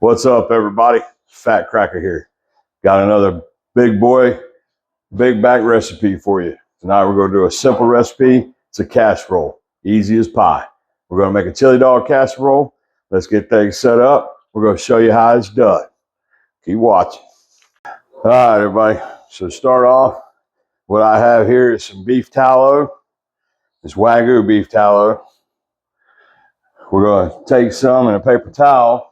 What's up, everybody? Fat Cracker here. Got another big boy, big back recipe for you. Tonight we're going to do a simple recipe. It's a casserole, easy as pie. We're going to make a chili dog casserole. Let's get things set up. We're going to show you how it's done. Keep watching. All right, everybody. So to start off, what I have here is some beef tallow. It's Wagyu beef tallow. We're going to take some in a paper towel.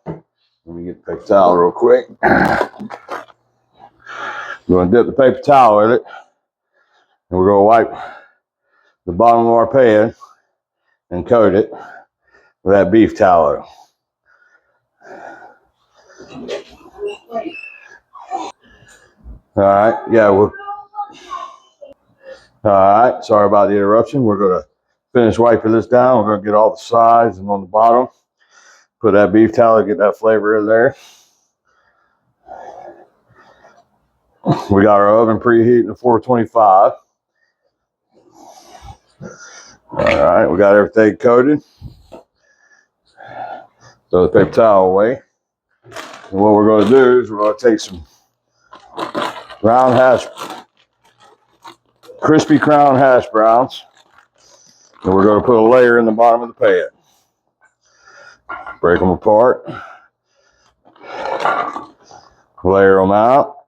Let me get the paper towel real quick. We're going to dip the paper towel in it. And we're going to wipe the bottom of our pan and coat it with that beef tallow. All right, yeah, all right, sorry about the interruption. We're going to finish wiping this down. We're going to get all the sides and on the bottom. Put that beef tallow, get that flavor in there. We got our oven preheating to 425. All right, we got everything coated. Throw the paper towel away. And what we're going to do is we're going to take some crispy crown hash browns, and we're going to put a layer in the bottom of the pan. Break them apart. Layer them out.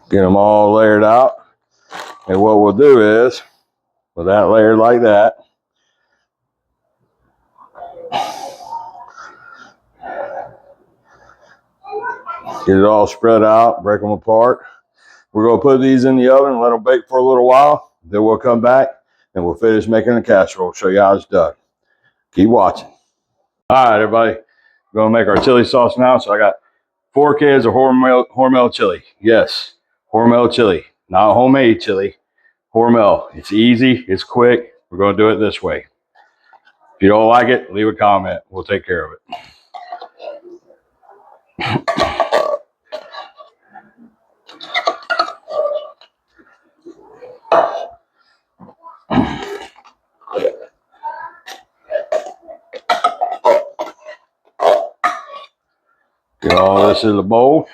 Get them all layered out. And what we'll do is, with that layer like that, get it all spread out, break them apart. We're going to put these in the oven and let them bake for a little while. Then we'll come back and we'll finish making the casserole. Show you how it's done. Keep watching. All right, everybody. We're going to make our chili sauce now. So I got 4 cans of Hormel chili. Yes, Hormel chili. Not homemade chili. Hormel. It's easy. It's quick. We're going to do it this way. If you don't like it, leave a comment. We'll take care of it. Get all this in the bowl.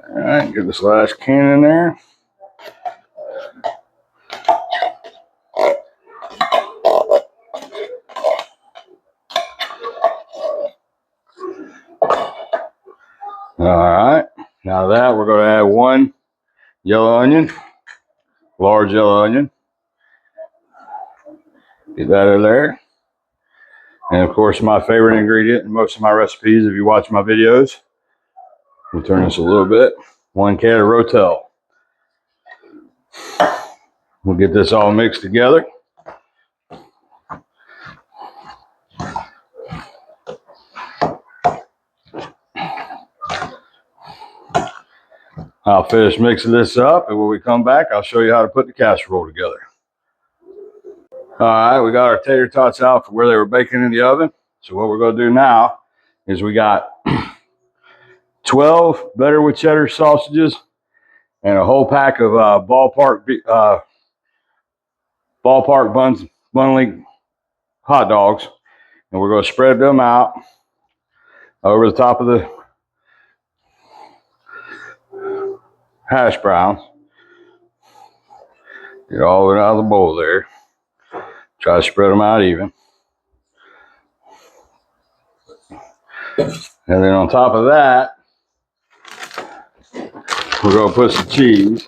All right, get this last can in there. All right, now that we're going to add 1 yellow onion, large yellow onion. Get that in there. And of course, my favorite ingredient in most of my recipes, if you watch my videos, we'll turn this a little bit. 1 can of Rotel. We'll get this all mixed together. I'll finish mixing this up, and when we come back, I'll show you how to put the casserole together. All right, we got our tater tots out for where they were baking in the oven. So what we're going to do now is we got 12 better with cheddar sausages and a whole pack of ballpark bun-length hot dogs, and we're going to spread them out over the top of the hash browns. Get all of it out of the bowl there. Try to spread them out even. And then on top of that, we're going to put some cheese.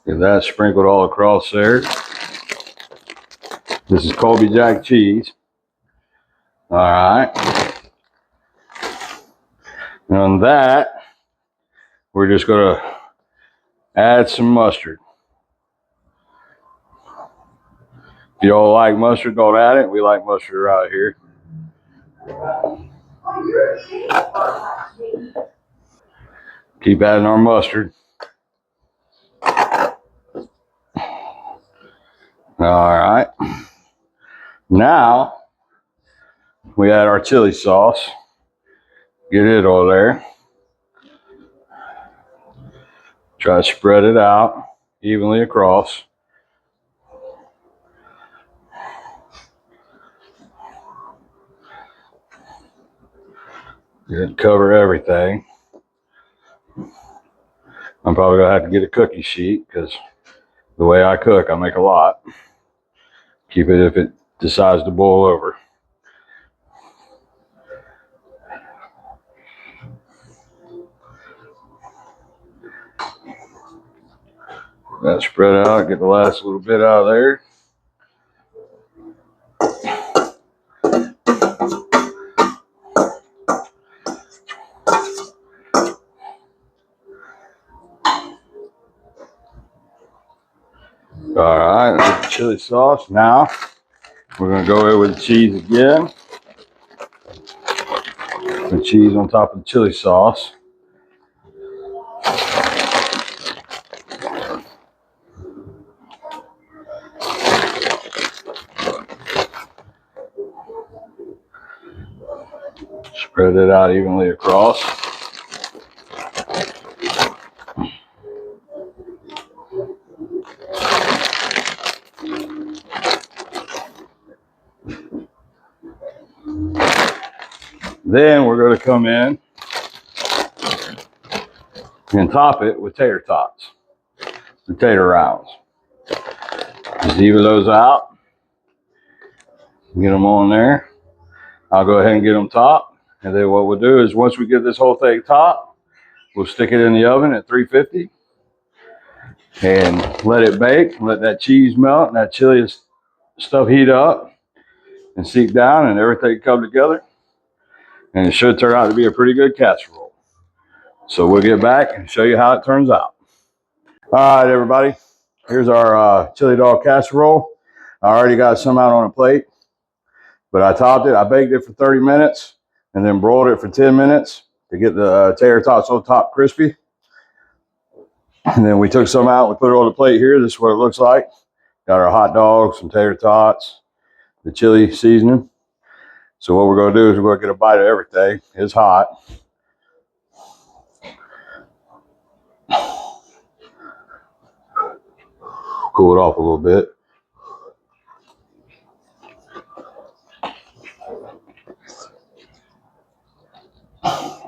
Get that sprinkled all across there. This is Colby Jack cheese. All right. And on that, we're just going to add some mustard. If you don't like mustard, don't add it. We like mustard right here. Keep adding our mustard. All right. Now we add our chili sauce. Get it all there. Try to spread it out evenly across. Cover everything. I'm probably gonna have to get a cookie sheet because the way I cook, I make a lot. Keep it if it decides to boil over. That spread out, get the last little bit out of there. All right, get the chili sauce. Now we're gonna go in with the cheese again. The cheese on top of the chili sauce. Spread it out evenly across. Then we're going to come in and top it with tater tots, the tater rounds. Just even those out. Get them on there. I'll go ahead and get them topped. And then what we'll do is once we get this whole thing topped, we'll stick it in the oven at 350 and let it bake. Let that cheese melt and that chili stuff heat up and seep down and everything come together. And it should turn out to be a pretty good casserole. So we'll get back and show you how it turns out. All right, everybody. Here's our chili dog casserole. I already got some out on a plate, but I topped it. I baked it for 30 minutes and then broiled it for 10 minutes to get the tater tots on top crispy. And then we took some out. We put it on the plate here. This is what it looks like. Got our hot dogs, some tater tots, the chili seasoning. So what we're going to do is we're going to get a bite of everything. It's hot. Cool it off a little bit.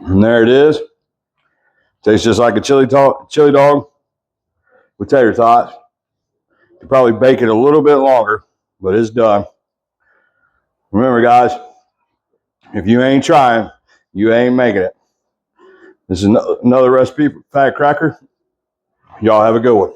And there it is. Tastes just like a chili dog with tater tots. You probably bake it a little bit longer, but it's done. Remember, guys, if you ain't trying, you ain't making it. This is another recipe for fat cracker. Y'all have a good one.